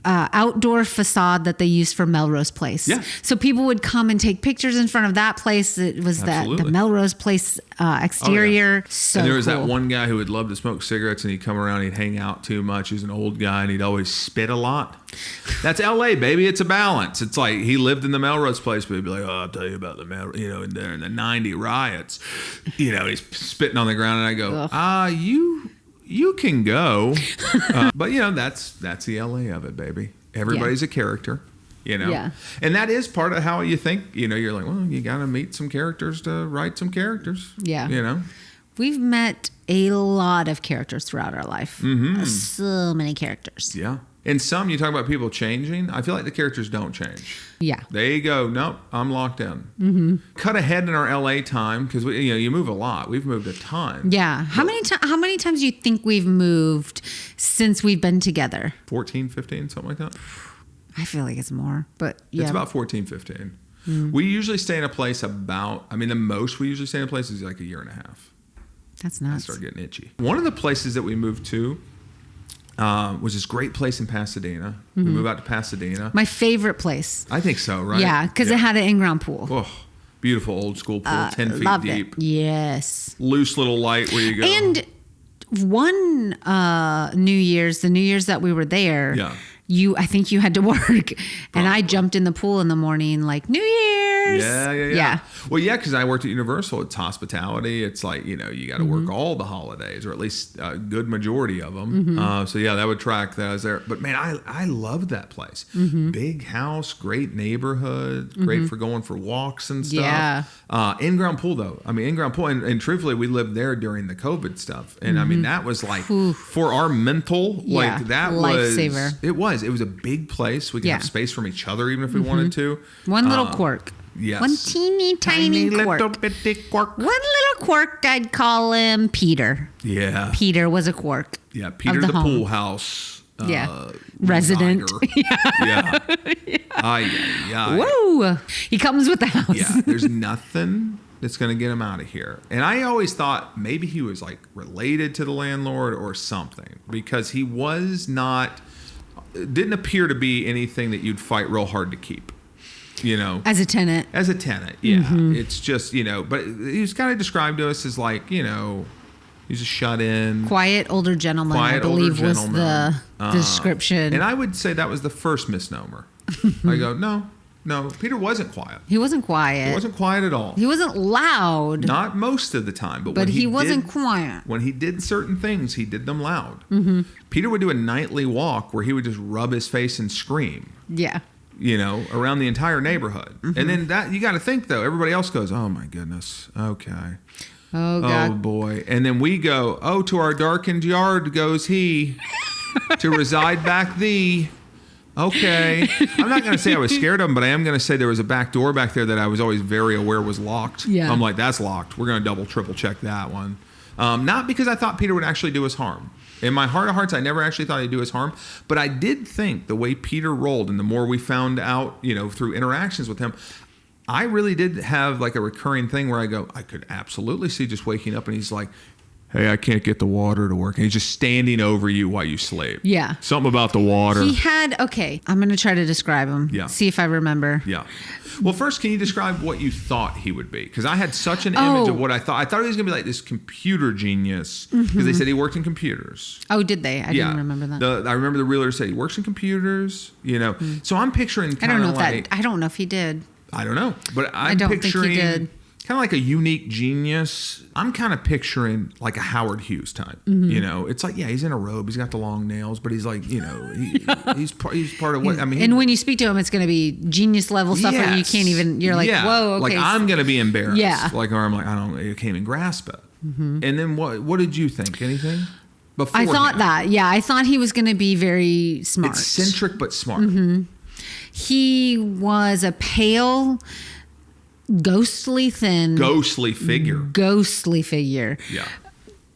Speaker 2: outdoor facade that they used for Melrose Place. Yeah. So people would come and take pictures in front of that place. It was the Melrose Place exterior. So
Speaker 1: and there was that one guy who would love to smoke cigarettes, and he'd come around, he'd hang out too much. He's an old guy, and he'd always spit a lot. That's LA, baby. It's a balance. It's like he lived in the Melrose Place, but he'd be like, oh, I'll tell you about the in the 90 riots. You know, he's spitting on the ground, and I go, you can go. But, you know, that's the LA of it, baby. Everybody's a character, you know. Yeah. And that is part of how you think, you know, you're like, well, you got to meet some characters to write some characters. Yeah. You know.
Speaker 2: We've met a lot of characters throughout our life. So many characters.
Speaker 1: Yeah. And some, you talk about people changing. I feel like the characters don't change.
Speaker 2: Yeah.
Speaker 1: They go, nope, I'm locked in. Cut ahead in our LA time, because you move a lot. We've moved a ton.
Speaker 2: Yeah. How many times do you think we've moved since we've been together?
Speaker 1: 14, 15, something like that.
Speaker 2: I feel like it's more, but yeah.
Speaker 1: It's about 14, 15. We usually stay in a place the most we usually stay in a place is like a year and a half.
Speaker 2: That's nuts.
Speaker 1: I start getting itchy. One of the places that we moved to was this great place in Pasadena. We moved out to Pasadena.
Speaker 2: My favorite place.
Speaker 1: I think so, right?
Speaker 2: Yeah, because it had an in-ground pool.
Speaker 1: Oh, beautiful old school pool, 10 feet
Speaker 2: loved
Speaker 1: deep.
Speaker 2: It. Yes.
Speaker 1: Loose little light where you go.
Speaker 2: And one New Year's, the New Year's that we were there, I think you had to work. And I jumped in the pool in the morning like, New Year's.
Speaker 1: Yeah. Well, yeah, because I worked at Universal. It's hospitality. It's like, you know, you got to work all the holidays, or at least a good majority of them. So, yeah, that would track that I was there. But, man, I loved that place. Big house, great neighborhood, great for going for walks and stuff. Yeah. In-ground pool, though. I mean, in-ground pool. And truthfully, we lived there during the COVID stuff. And, I mean, that was like, for our mental, like, that
Speaker 2: lifesaver.
Speaker 1: It was a big place. We could have space from each other even if we wanted to.
Speaker 2: One little quirk.
Speaker 1: Yes.
Speaker 2: One teeny tiny quirk.
Speaker 1: Little bitty quirk.
Speaker 2: One little quirk, I'd call him Peter.
Speaker 1: Yeah.
Speaker 2: Peter was a quirk.
Speaker 1: Yeah, Peter the pool house.
Speaker 2: Resident.
Speaker 1: Yeah.
Speaker 2: Whoa. He comes with the house.
Speaker 1: Yeah, there's nothing that's going to get him out of here. And I always thought maybe he was like related to the landlord or something, because he didn't appear to be anything that you'd fight real hard to keep. You know,
Speaker 2: as a tenant,
Speaker 1: yeah. It's just, you know, but he was kind of described to us as like, you know, He's a shut-in.
Speaker 2: Quiet older gentleman, I believe was the description.
Speaker 1: And I would say that was the first misnomer. I go, no, Peter wasn't quiet.
Speaker 2: He wasn't quiet.
Speaker 1: He wasn't quiet at all.
Speaker 2: He wasn't loud.
Speaker 1: Not most of the time. But
Speaker 2: he wasn't quiet.
Speaker 1: When he did certain things, he did them loud. Mm-hmm. Peter would do a nightly walk where he would just rub his face and scream.
Speaker 2: Yeah.
Speaker 1: Around the entire neighborhood. Mm-hmm. And then that, you got to think, though, everybody else goes, oh, my goodness. Okay.
Speaker 2: Oh, God.
Speaker 1: Oh, boy. And then we go, oh, to our darkened yard goes he, to reside back thee. Okay. I'm not going to say I was scared of him, but I am going to say there was a back door back there that I was always very aware was locked.
Speaker 2: Yeah.
Speaker 1: I'm like, that's locked. We're going to double, triple check that one. Not because I thought Peter would actually do us harm. In my heart of hearts, I never actually thought he'd do us harm. But I did think the way Peter rolled and the more we found out, through interactions with him, I really did have like a recurring thing where I go, I could absolutely see just waking up and he's like, hey, I can't get the water to work. And he's just standing over you while you sleep.
Speaker 2: Yeah.
Speaker 1: Something about the water.
Speaker 2: He had, I'm going to try to describe him.
Speaker 1: Yeah.
Speaker 2: See if I remember.
Speaker 1: Yeah. Well, first, can you describe what you thought he would be? Because I had such an image of what I thought. I thought he was going to be like this computer genius because they said he worked in computers.
Speaker 2: Oh, did they? I didn't remember that.
Speaker 1: I remember the realtor said he works in computers, So I'm picturing kind of like...
Speaker 2: I don't know if he did.
Speaker 1: I don't know. But
Speaker 2: I don't
Speaker 1: picturing
Speaker 2: think he did.
Speaker 1: Kind of like a unique genius. I'm kind of picturing like a Howard Hughes type. Mm-hmm. It's like, he's in a robe. He's got the long nails, but he's like, he's part of what, I mean.
Speaker 2: And when you speak to him, it's going to be genius level stuff where you can't even, you're like, whoa, okay.
Speaker 1: Like I'm going to be embarrassed.
Speaker 2: Yeah.
Speaker 1: Like, or I'm like, I can't even grasp it. Mm-hmm. And then what did you think? Anything?
Speaker 2: I thought that. Yeah. I thought he was going to be very smart.
Speaker 1: Eccentric, but smart.
Speaker 2: Mm-hmm. He was a pale, ghostly thin.
Speaker 1: Ghostly figure. Yeah.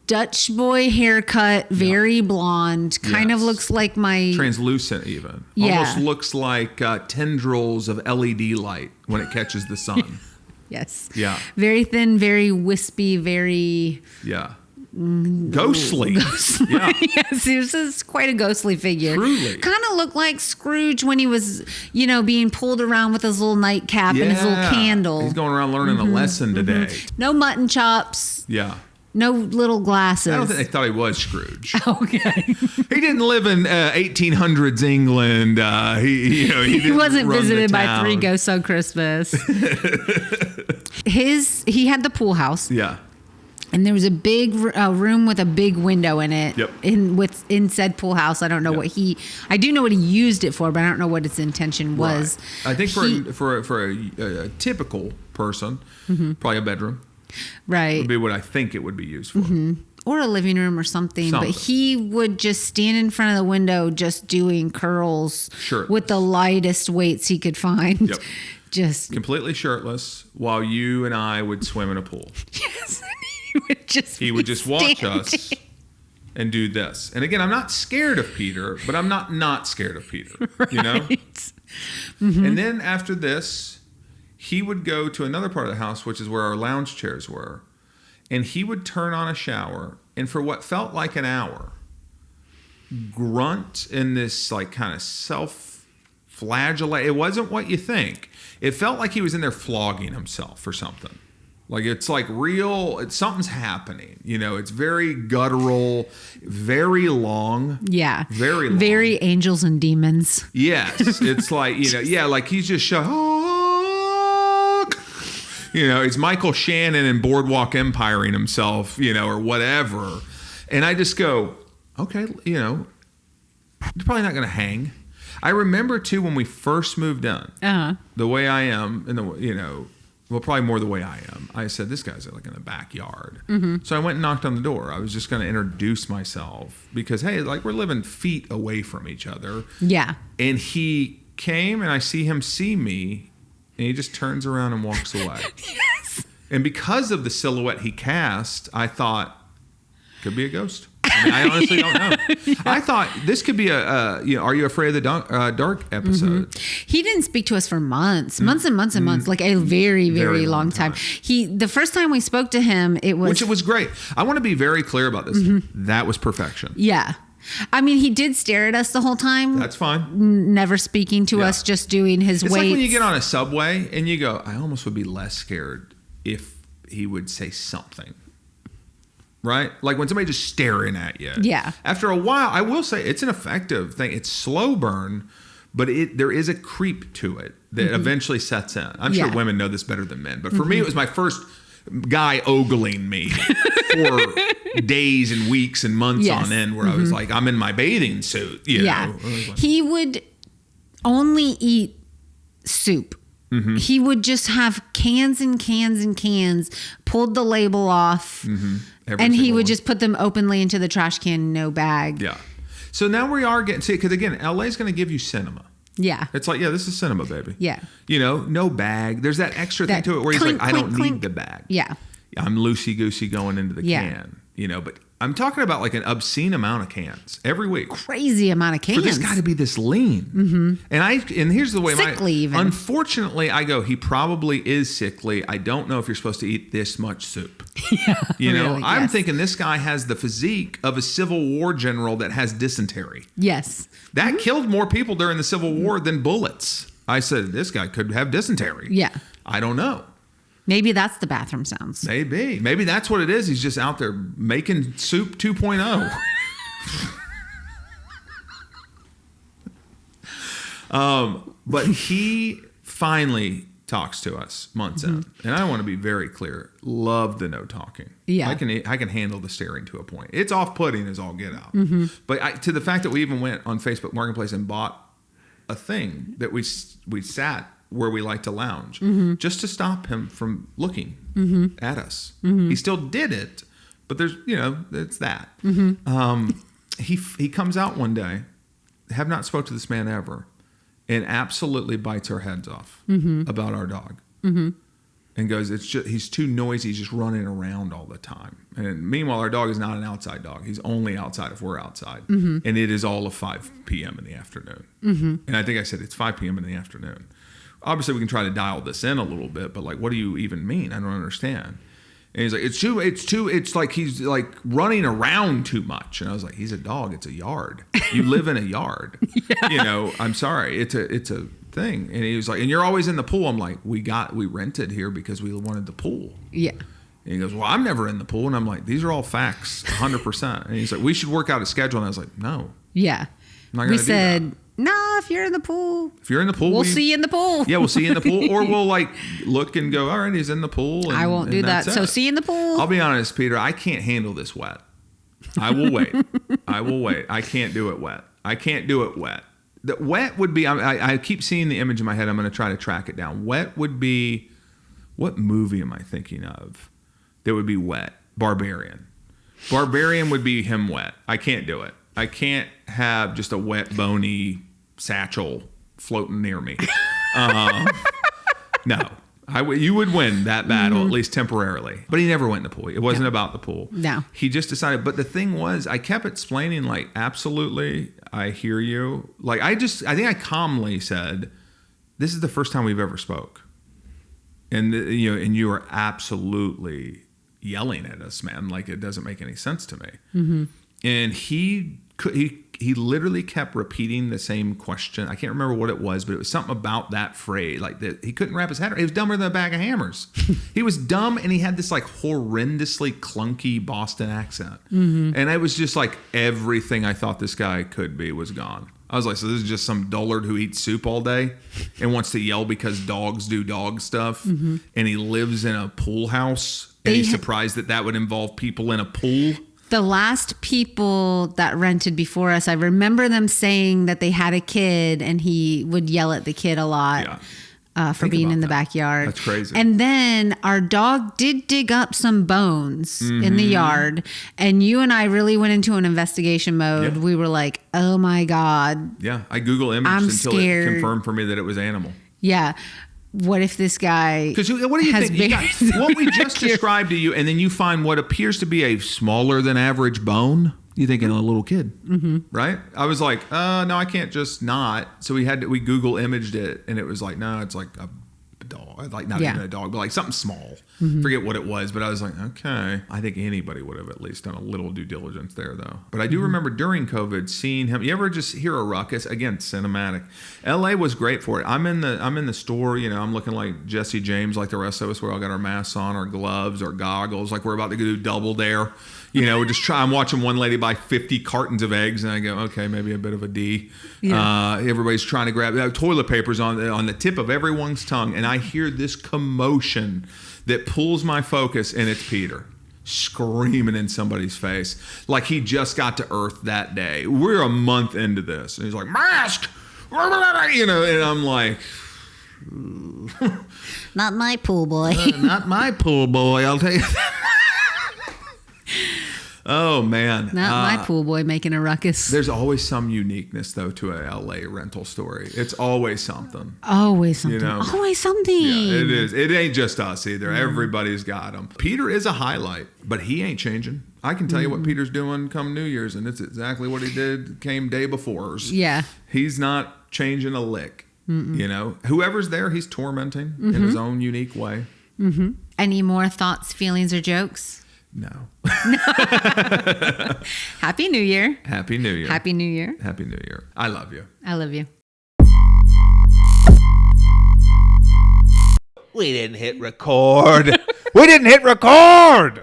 Speaker 2: Dutch boy haircut, very blonde, kind of looks like my...
Speaker 1: Translucent even.
Speaker 2: Yeah.
Speaker 1: Almost looks like tendrils of LED light when it catches the sun.
Speaker 2: Yes.
Speaker 1: Yeah.
Speaker 2: Very thin, very wispy, very...
Speaker 1: Yeah. Ghostly.
Speaker 2: Yeah. Yes, he was just quite a ghostly figure.
Speaker 1: Truly.
Speaker 2: Kind of looked like Scrooge when he was, being pulled around with his little nightcap and his little candle.
Speaker 1: He's going around learning a lesson today.
Speaker 2: No mutton chops.
Speaker 1: Yeah.
Speaker 2: No little glasses.
Speaker 1: I don't think they thought he was Scrooge.
Speaker 2: Okay.
Speaker 1: He didn't live in 1800s England. He
Speaker 2: wasn't visited by three ghosts on Christmas. He had the pool house.
Speaker 1: Yeah.
Speaker 2: And there was a big room with a big window in it.
Speaker 1: Yep.
Speaker 2: In said pool house. I don't know what I do know what he used it for, but I don't know what its intention was.
Speaker 1: Right. I think for a typical person, probably a bedroom.
Speaker 2: Right.
Speaker 1: Would be what I think it would be used for.
Speaker 2: Mm-hmm. Or a living room or something. But he would just stand in front of the window just doing curls with the lightest weights he could find.
Speaker 1: Yep.
Speaker 2: Just
Speaker 1: completely shirtless while you and I would swim in a pool.
Speaker 2: Yes. He
Speaker 1: would just watch us and do this. And again, I'm not scared of Peter, but I'm not scared of Peter.
Speaker 2: Right.
Speaker 1: Mm-hmm. And then after this, he would go to another part of the house, which is where our lounge chairs were. And he would turn on a shower. And for what felt like an hour, grunt in this like kind of self-flagellate. It wasn't what you think. It felt like he was in there flogging himself or something. Like it's like real, something's happening. It's very guttural, very long.
Speaker 2: Yeah.
Speaker 1: Very long.
Speaker 2: Very angels and demons.
Speaker 1: Yes. It's like, like he's just it's Michael Shannon in Boardwalk Empiring himself, or whatever. And I just go, okay, you're probably not going to hang. I remember too when we first moved in, the way I am, and well, probably more the way I am. I said, this guy's like in the backyard. Mm-hmm. So I went and knocked on the door. I was just going to introduce myself because, hey, like we're living feet away from each other.
Speaker 2: Yeah.
Speaker 1: And he came and I see him see me and he just turns around and walks away.
Speaker 2: Yes.
Speaker 1: And because of the silhouette he cast, I thought, could be a ghost. I honestly don't know. Yeah. I thought this could be Are You Afraid of the Dark episode.
Speaker 2: Mm-hmm. He didn't speak to us for months and months and months, like a very, very long time. The first time we spoke to him, which
Speaker 1: was great. I want to be very clear about this. Mm-hmm. That was perfection.
Speaker 2: Yeah. I mean, he did stare at us the whole time.
Speaker 1: That's fine.
Speaker 2: Never speaking to us, just doing his weights.
Speaker 1: It's like when you get on a subway and you go, I almost would be less scared if he would say something. right? Like when somebody just staring at you.
Speaker 2: Yeah.
Speaker 1: After a while, I will say it's an effective thing. It's slow burn, but there is a creep to it that eventually sets in. I'm sure women know this better than men, but for me, it was my first guy ogling me for days and weeks and months on end, where I was like, I'm in my bathing suit. You know?
Speaker 2: He would only eat soup. He would just have cans and cans and cans, pulled the label off, and he would just put them openly into the trash can, no bag.
Speaker 1: Yeah. So now we are getting, because again, LA's going to give you cinema.
Speaker 2: Yeah.
Speaker 1: It's like, this is cinema, baby.
Speaker 2: Yeah.
Speaker 1: You know, no bag. There's that extra thing to it where he's like, I don't need the bag.
Speaker 2: Yeah.
Speaker 1: I'm loosey-goosey going into the can, you know, but I'm talking about like an obscene amount of cans every week.
Speaker 2: Crazy amount of cans.
Speaker 1: For this guy to be this lean. And here's the way
Speaker 2: sickly even.
Speaker 1: Unfortunately, I go, he probably is sickly. I don't know if you're supposed to eat this much soup. You know,
Speaker 2: really,
Speaker 1: I'm thinking this guy has the physique of a Civil War general that has dysentery.
Speaker 2: Yes.
Speaker 1: That killed more people during the Civil War than bullets. I said, this guy could have dysentery.
Speaker 2: Yeah.
Speaker 1: I don't know.
Speaker 2: Maybe that's the bathroom sounds.
Speaker 1: Maybe that's what it is. He's just out there making soup 2.0. But he finally talks to us months in, and I want to be very clear. Love the no talking.
Speaker 2: Yeah,
Speaker 1: I can handle the staring to a point. It's off-putting as all get out. But to the fact that we even went on Facebook Marketplace and bought a thing that we sat where we like to lounge just to stop him from looking at us. He still did it, but there's, it's that. He comes out one day, have not spoke to this man ever, and absolutely bites our heads off about our dog. And goes, he's too noisy. He's just running around all the time. And meanwhile, our dog is not an outside dog. He's only outside if we're outside. And it is all of 5 p.m. in the afternoon. And I think I said it's 5 p.m. in the afternoon. Obviously, we can try to dial this in a little bit, but like, what do you even mean? I don't understand. And he's like, it's like he's like running around too much. And I was like, he's a dog. It's a yard. You live in a yard. I'm sorry. It's a thing. And he was like, and you're always in the pool. I'm like, we rented here because we wanted the pool. Yeah. And he goes, well, I'm never in the pool. And I'm like, these are all facts, 100%. And he's like, we should work out a schedule. And I was like, no.
Speaker 2: Yeah.
Speaker 1: I'm not gonna do that.
Speaker 2: No, if you're in the pool.
Speaker 1: If you're in the pool,
Speaker 2: we'll see you in the pool.
Speaker 1: Yeah, we'll see you in the pool. Or we'll like look and go, all right, he's in the pool. And,
Speaker 2: I won't do that. So see you in the pool.
Speaker 1: I'll be honest, Peter, I can't handle this wet. I will wait. I can't do it wet. The wet would be, I keep seeing the image in my head. I'm going to try to track it down. Wet would be, what movie am I thinking of that would be wet? Barbarian. Barbarian would be him wet. I can't do it. I can't have just a wet, bony satchel floating near me. No. You would win that battle, at least temporarily. But he never went in the pool. It wasn't about the pool.
Speaker 2: No.
Speaker 1: He just decided. But the thing was, I kept explaining, like, absolutely, I hear you. Like, I think I calmly said, this is the first time we've ever spoke. And, and you are absolutely yelling at us, man. Like, it doesn't make any sense to me. And he literally kept repeating the same question. I can't remember what it was, but it was something about that phrase. Like that he couldn't wrap his head around. He was dumber than a bag of hammers. He was dumb, and he had this like horrendously clunky Boston accent. And it was just like everything I thought this guy could be was gone. I was like, so this is just some dullard who eats soup all day and wants to yell because dogs do dog stuff. And he lives in a pool house, and he's surprised that would involve people in a pool.
Speaker 2: The last people that rented before us, I remember them saying that they had a kid and he would yell at the kid a lot for being in the backyard.
Speaker 1: That's crazy.
Speaker 2: And then our dog did dig up some bones in the yard, and you and I really went into an investigation mode. We were like, oh my God.
Speaker 1: Yeah, I Google imaged until it confirmed for me that it was animal.
Speaker 2: Yeah. What if this guy?
Speaker 1: Because what do you think? You got what we just described to you, and then you find what appears to be a smaller than average bone. You thinking a little kid, right? I was like, no, I can't just not. So we Google imaged it, and it was like, no, it's like a dog, like not even a dog, but like something small. Forget what it was, but I was like, okay. I think anybody would have at least done a little due diligence there, though. But I do remember during COVID seeing him. You ever just hear a ruckus? Again, cinematic. LA was great for it. I'm in the store. I'm looking like Jesse James, like the rest of us. We all got our masks on, our gloves, our goggles, like we're about to do double dare. I'm watching one lady buy 50 cartons of eggs, and I go, okay, maybe a bit of a D. Yeah. Everybody's trying to grab toilet papers on the tip of everyone's tongue, and I hear this commotion that pulls my focus, and it's Peter screaming in somebody's face like he just got to Earth that day. We're a month into this, and he's like, mask, and I'm like,
Speaker 2: not my pool boy.
Speaker 1: Not my pool boy, I'll tell you that. Oh, man.
Speaker 2: Not my pool boy making a ruckus.
Speaker 1: There's always some uniqueness, though, to a LA rental story. It's always something.
Speaker 2: Always something. Always something.
Speaker 1: Yeah, it is. It ain't just us either. Everybody's got them. Peter is a highlight, but he ain't changing. I can tell you what Peter's doing come New Year's, and it's exactly what he came day before's.
Speaker 2: Yeah.
Speaker 1: He's not changing a lick. Whoever's there, he's tormenting in his own unique way.
Speaker 2: Any more thoughts, feelings, or jokes?
Speaker 1: No.
Speaker 2: Happy New Year.
Speaker 1: Happy New Year.
Speaker 2: Happy New Year.
Speaker 1: Happy New Year. I love you.
Speaker 2: I love you.
Speaker 3: We didn't hit record. We didn't hit record.